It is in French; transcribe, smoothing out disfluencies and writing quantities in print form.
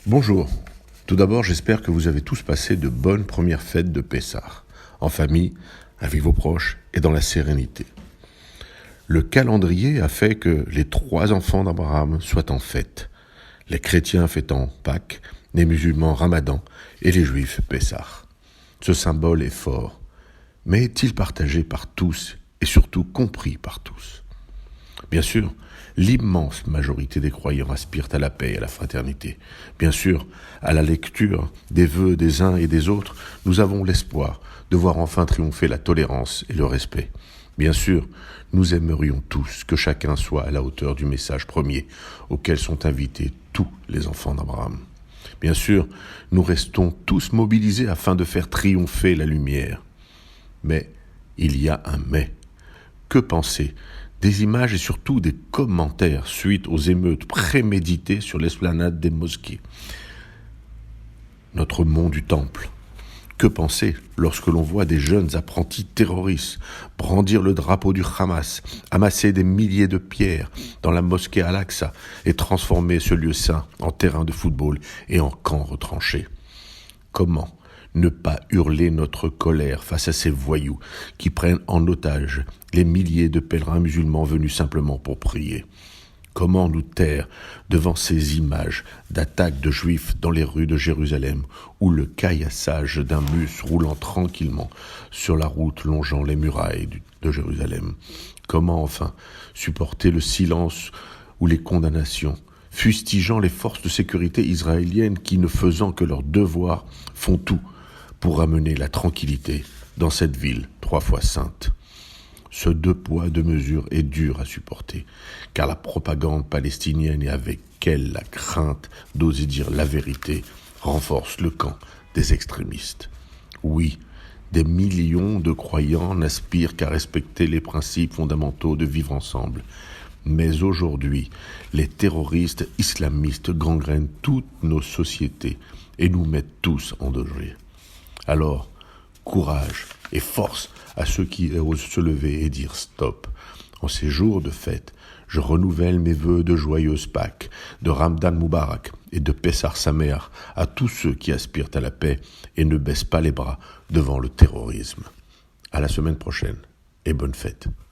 Bonjour. Tout d'abord, j'espère que vous avez tous passé de bonnes premières fêtes de Pessah, en famille, avec vos proches et dans la sérénité. Le calendrier a fait que les 3 enfants d'Abraham soient en fête. Les chrétiens fêtant Pâques, les musulmans Ramadan et les juifs Pessah. Ce symbole est fort, mais est-il partagé par tous et surtout compris par tous ? Bien sûr, l'immense majorité des croyants aspirent à la paix et à la fraternité. Bien sûr, à la lecture des vœux des uns et des autres, nous avons l'espoir de voir enfin triompher la tolérance et le respect. Bien sûr, nous aimerions tous que chacun soit à la hauteur du message premier auquel sont invités tous les enfants d'Abraham. Bien sûr, nous restons tous mobilisés afin de faire triompher la lumière. Mais il y a un mais. Que penser des images et surtout des commentaires suite aux émeutes préméditées sur l'esplanade des mosquées, notre mont du Temple? Que penser lorsque l'on voit des jeunes apprentis terroristes brandir le drapeau du Hamas, amasser des milliers de pierres dans la mosquée Al-Aqsa et transformer ce lieu saint en terrain de football et en camp retranché? Comment ne pas hurler notre colère face à ces voyous qui prennent en otage les milliers de pèlerins musulmans venus simplement pour prier? Comment nous taire devant ces images d'attaques de juifs dans les rues de Jérusalem ou le caillassage d'un bus roulant tranquillement sur la route longeant les murailles de Jérusalem? Comment enfin supporter le silence ou les condamnations, fustigeant les forces de sécurité israéliennes qui, ne faisant que leur devoir, font tout pour amener la tranquillité dans cette ville 3 fois sainte? Ce 2 poids, 2 mesures est dur à supporter, car la propagande palestinienne et avec elle la crainte d'oser dire la vérité renforce le camp des extrémistes. Oui, des millions de croyants n'aspirent qu'à respecter les principes fondamentaux de vivre ensemble. Mais aujourd'hui, les terroristes islamistes gangrènent toutes nos sociétés et nous mettent tous en danger. Alors, courage et force à ceux qui osent se lever et dire stop. En ces jours de fête, je renouvelle mes vœux de joyeuse Pâques, de Ramadan Moubarak et de Pessah Sameach à tous ceux qui aspirent à la paix et ne baissent pas les bras devant le terrorisme. À la semaine prochaine et bonne fête.